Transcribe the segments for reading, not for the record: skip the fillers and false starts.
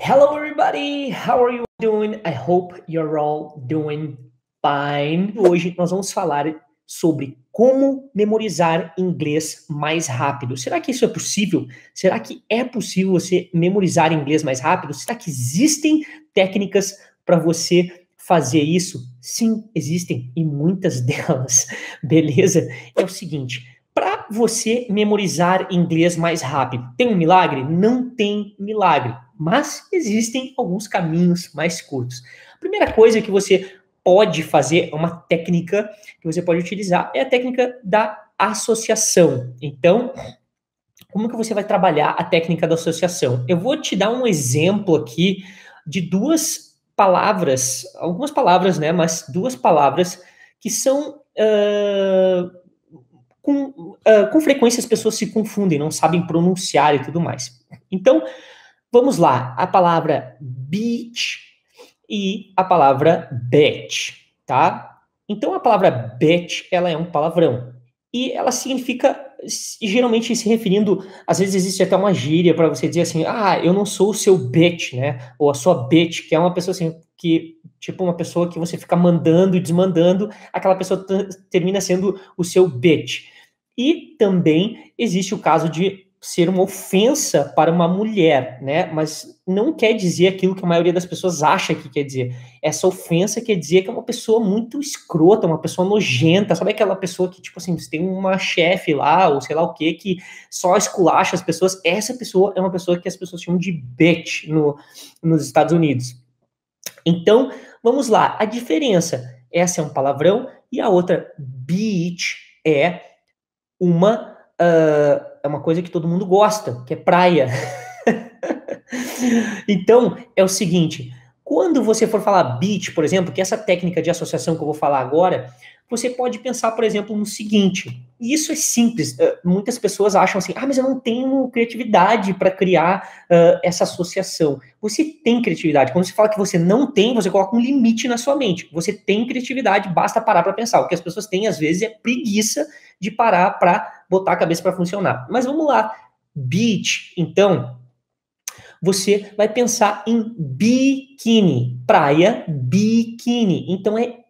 Hello, everybody. How are you doing? I hope you're all doing fine. Hoje nós vamos falar sobre como memorizar inglês mais rápido. Será que isso é possível? Será que é possível você memorizar inglês mais rápido? Será que existem técnicas para você fazer isso? Sim, existem, e muitas delas, beleza? É o seguinte, para você memorizar inglês mais rápido, tem um milagre? Não tem milagre, mas existem alguns caminhos mais curtos. A primeira coisa que você pode fazer, uma técnica que você pode utilizar, é a técnica da associação. Então, como que você vai trabalhar a técnica da associação? Eu vou te dar um exemplo aqui de duas palavras, algumas palavras, né, mas duas palavras que são com frequência as pessoas se confundem, não sabem pronunciar e tudo mais. Então, vamos lá. A palavra beach e a palavra bitch, tá? Então, a palavra bitch, ela é um palavrão. E ela significa, geralmente se referindo, às vezes existe até uma gíria para você dizer assim, eu não sou o seu bitch, né? Ou a sua bitch, que é uma pessoa assim, que, tipo uma pessoa que você fica mandando e desmandando, aquela pessoa termina sendo o seu bitch. E também existe o caso de ser uma ofensa para uma mulher, né? Mas não quer dizer aquilo que a maioria das pessoas acha que quer dizer. Essa ofensa quer dizer que é uma pessoa muito escrota, uma pessoa nojenta, sabe aquela pessoa que, tipo assim, você tem uma chefe lá, ou sei lá o quê, que só esculacha as pessoas. Essa pessoa é uma pessoa que as pessoas chamam de bitch nos Estados Unidos. Então, vamos lá. A diferença, essa é um palavrão e a outra, beach, é uma coisa que todo mundo gosta, que é praia. Então, é o seguinte, quando você for falar beach, por exemplo, que é essa técnica de associação que eu vou falar agora, você pode pensar, por exemplo, no seguinte, e isso é simples, muitas pessoas acham assim, mas eu não tenho criatividade para criar essa associação. Você tem criatividade, quando você fala que você não tem, você coloca um limite na sua mente, você tem criatividade, basta parar para pensar, o que as pessoas têm às vezes é preguiça de parar para botar a cabeça para funcionar. Mas vamos lá, beach, então, você vai pensar em biquíni, praia, biquíni. Então é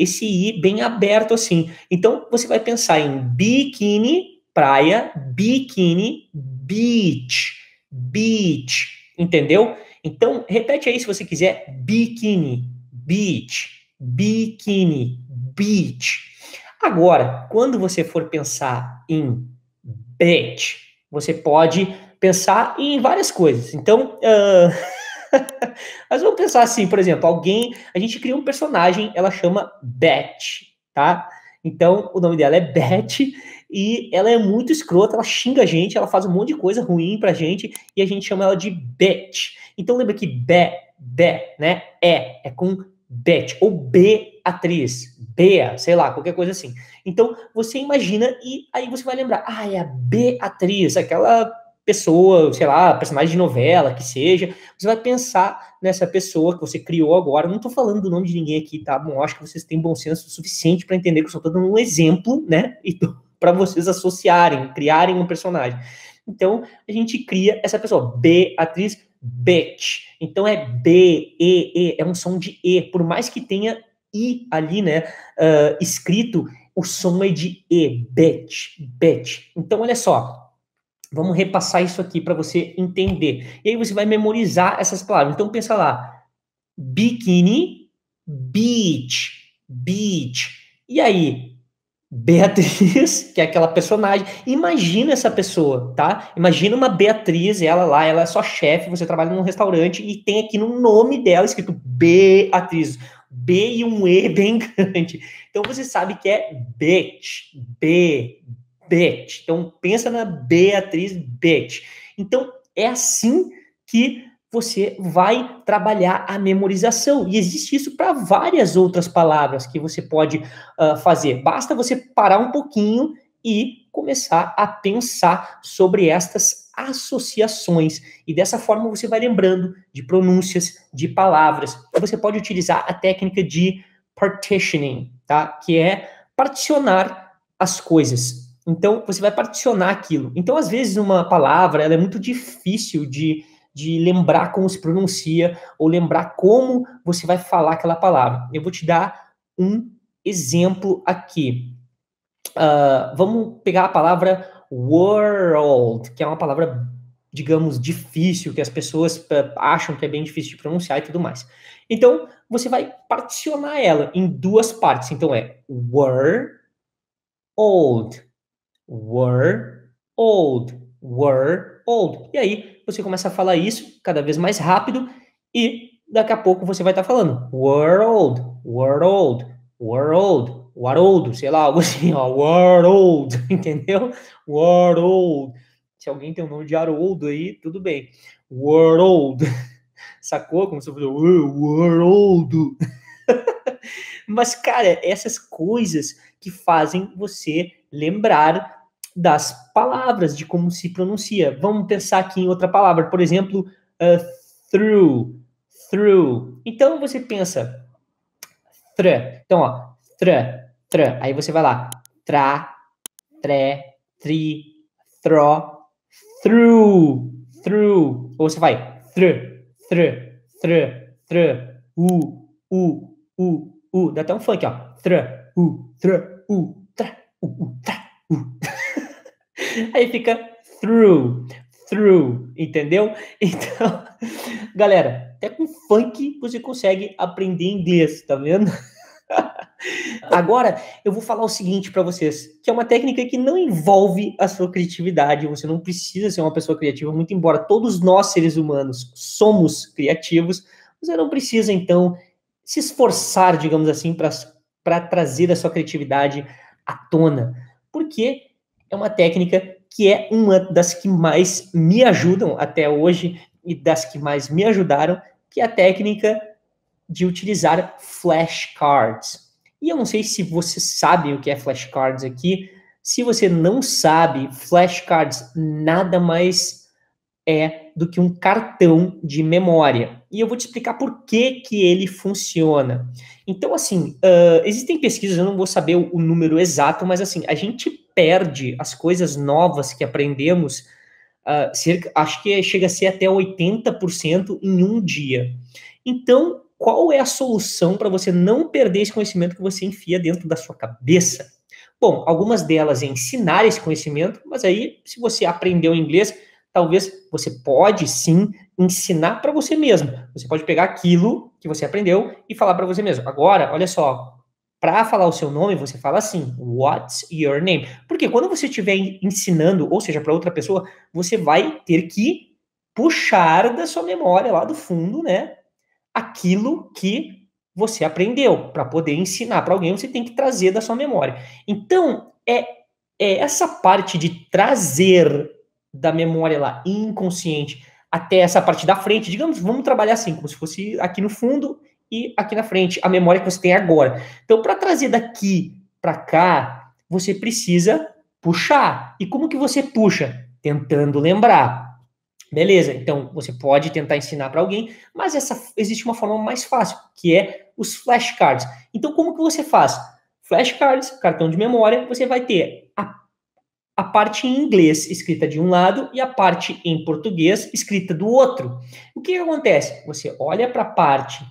esse I bem aberto assim. Então você vai pensar em biquíni, praia, biquíni, beach, beach, entendeu? Então repete aí se você quiser, biquíni, beach, biquíni, beach. Agora, quando você for pensar em beach, você pode pensar em várias coisas. Então, mas vamos pensar assim, por exemplo, a gente cria um personagem, ela chama Beth, tá? Então, o nome dela é Beth e ela é muito escrota, ela xinga a gente, ela faz um monte de coisa ruim pra gente e a gente chama ela de Beth. Então, lembra que né? É com Beth, ou Beatriz, Bea, sei lá, qualquer coisa assim. Então, você imagina e aí você vai lembrar, é a Beatriz, aquela pessoa, sei lá, personagem de novela, que seja, você vai pensar nessa pessoa que você criou agora. Não tô falando do nome de ninguém aqui, tá? Bom, acho que vocês têm bom senso suficiente para entender que eu só tô dando um exemplo, né? Para vocês associarem, criarem um personagem. Então, a gente cria essa pessoa, Beatriz Betch. Então é B-E-E, é um som de E, por mais que tenha I ali, né, escrito, o som é de E, Betch, Betch. Então, olha só, vamos repassar isso aqui para você entender. E aí você vai memorizar essas palavras. Então pensa lá, biquíni, beach, beach. E aí, Beatriz, que é aquela personagem. Imagina essa pessoa, tá? Imagina uma Beatriz, ela é só chefe, você trabalha num restaurante e tem aqui no nome dela escrito Beatriz. B e um E bem grande. Então você sabe que é bitch, Beth. Então, pensa na Beatriz Beth. Então, é assim que você vai trabalhar a memorização. E existe isso para várias outras palavras que você pode fazer. Basta você parar um pouquinho e começar a pensar sobre estas associações. E dessa forma você vai lembrando de pronúncias, de palavras. E você pode utilizar a técnica de partitioning, tá? Que é particionar as coisas. Então, você vai particionar aquilo. Então, às vezes, uma palavra ela é muito difícil de de lembrar como se pronuncia ou lembrar como você vai falar aquela palavra. Eu vou te dar um exemplo aqui. Vamos pegar a palavra world, que é uma palavra, digamos, difícil, que as pessoas acham que é bem difícil de pronunciar e tudo mais. Então, você vai particionar ela em duas partes. Então, é were, old, were, old, were, old. E aí, você começa a falar isso cada vez mais rápido e daqui a pouco você vai estar falando world, world, world, world, sei lá, algo assim, ó, world, entendeu? World. Se alguém tem o nome de Haroldo aí, tudo bem. World. Sacou? Como se fosse world. Mas, cara, essas coisas que fazem você lembrar das palavras, de como se pronuncia. Vamos pensar aqui em outra palavra, por exemplo, through, through. Então, você pensa, então, ó, tra. Aí você vai lá, tre, tri, thro, through. Ou você vai, dá até um funk, ó. Tra. Aí fica through, entendeu? Então, galera, até com funk você consegue aprender inglês, tá vendo? Agora, eu vou falar o seguinte para vocês, que é uma técnica que não envolve a sua criatividade, você não precisa ser uma pessoa criativa, muito embora todos nós, seres humanos, somos criativos, você não precisa, então, se esforçar, digamos assim, para trazer a sua criatividade à tona, porque é uma técnica que é uma das que mais me ajudam até hoje e das que mais me ajudaram, que é a técnica de utilizar flashcards. E eu não sei se você sabe o que é flashcards aqui. Se você não sabe, flashcards nada mais é do que um cartão de memória. E eu vou te explicar por que que ele funciona. Então, assim, existem pesquisas, eu não vou saber o número exato, mas assim, a gente perde as coisas novas que aprendemos, acho que chega a ser até 80% em um dia. Então, qual é a solução para você não perder esse conhecimento que você enfia dentro da sua cabeça? Bom, algumas delas é ensinar esse conhecimento, mas aí, se você aprendeu inglês, talvez você pode sim ensinar para você mesmo. Você pode pegar aquilo que você aprendeu e falar para você mesmo. Agora, olha só, para falar o seu nome, você fala assim, what's your name? Porque quando você estiver ensinando, ou seja, para outra pessoa, você vai ter que puxar da sua memória lá do fundo, né? Aquilo que você aprendeu. Para poder ensinar para alguém, você tem que trazer da sua memória. Então, é essa parte de trazer da memória lá inconsciente até essa parte da frente, digamos, vamos trabalhar assim, como se fosse aqui no fundo e aqui na frente, a memória que você tem agora. Então, para trazer daqui para cá, você precisa puxar. E como que você puxa? Tentando lembrar. Beleza, então você pode tentar ensinar para alguém, mas existe uma forma mais fácil, que é os flashcards. Então, como que você faz? Flashcards, cartão de memória, você vai ter a parte em inglês escrita de um lado e a parte em português escrita do outro. O que acontece? Você olha para a parte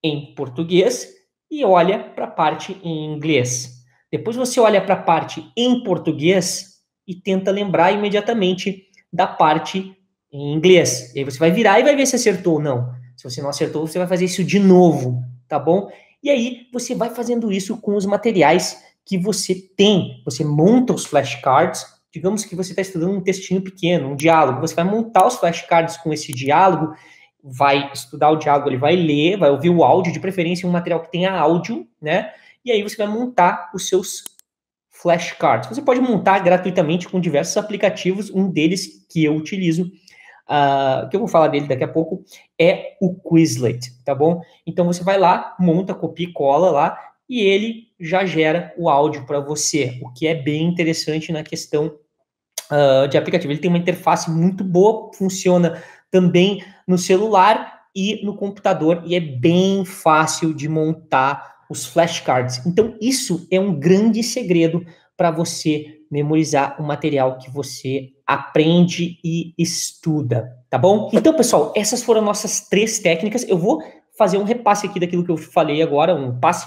em português e olha para a parte em inglês. Depois você olha para a parte em português e tenta lembrar imediatamente da parte em inglês. E aí você vai virar e vai ver se acertou ou não. Se você não acertou, você vai fazer isso de novo, tá bom? E aí você vai fazendo isso com os materiais que você tem. Você monta os flashcards. Digamos que você está estudando um textinho pequeno, um diálogo. Você vai montar os flashcards com esse diálogo, vai estudar o diálogo, ele vai ler, vai ouvir o áudio, de preferência um material que tenha áudio, né? E aí você vai montar os seus flashcards. Você pode montar gratuitamente com diversos aplicativos. Um deles que eu utilizo, que eu vou falar dele daqui a pouco, é o Quizlet, tá bom? Então você vai lá, monta, copia e cola lá, e ele já gera o áudio para você, o que é bem interessante na questão de aplicativo. Ele tem uma interface muito boa, funciona também no celular e no computador, e é bem fácil de montar os flashcards. Então, isso é um grande segredo para você memorizar o material que você aprende e estuda, tá bom? Então, pessoal, essas foram nossas 3 técnicas. Eu vou fazer um repasse aqui daquilo que eu falei agora, um passe.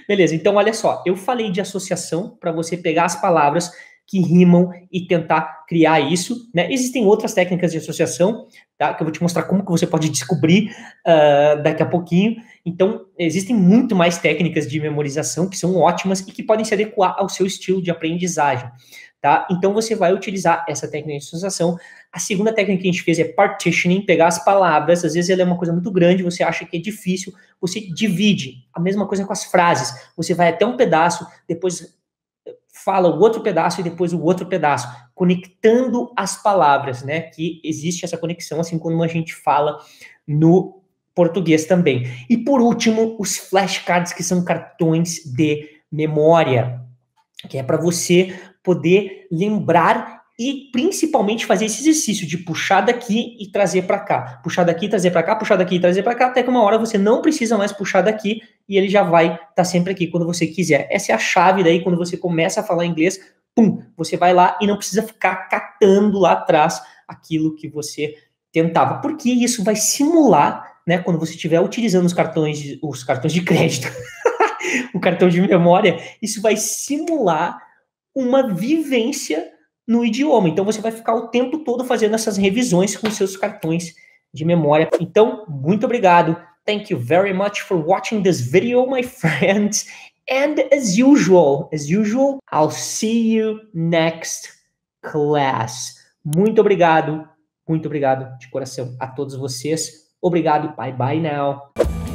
Beleza, então olha só, eu falei de associação para você pegar as palavras que rimam e tentar criar isso, né? Existem outras técnicas de associação, tá? Que eu vou te mostrar como que você pode descobrir daqui a pouquinho. Então, existem muito mais técnicas de memorização que são ótimas e que podem se adequar ao seu estilo de aprendizagem, tá? Então, você vai utilizar essa técnica de associação. A segunda técnica que a gente fez é partitioning, pegar as palavras, às vezes ela é uma coisa muito grande, você acha que é difícil, você divide. A mesma coisa com as frases, você vai até um pedaço, depois fala o outro pedaço e depois o outro pedaço, conectando as palavras, né? Que existe essa conexão, assim como a gente fala no português também. E por último, os flashcards, que são cartões de memória, que é para você poder lembrar e principalmente fazer esse exercício de puxar daqui e trazer para cá, puxar daqui, trazer para cá, puxar daqui e trazer para cá, até que uma hora você não precisa mais puxar daqui e ele já vai estar sempre aqui quando você quiser. Essa é a chave daí, quando você começa a falar inglês, pum, você vai lá e não precisa ficar catando lá atrás aquilo que você tentava, porque isso vai simular, né, quando você estiver utilizando os cartões de crédito, o cartão de memória, isso vai simular uma vivência no idioma. Então, você vai ficar o tempo todo fazendo essas revisões com seus cartões de memória. Então, muito obrigado. Thank you very much for watching this video, my friends. And as usual, I'll see you next class. Muito obrigado de coração a todos vocês. Obrigado. Bye bye now.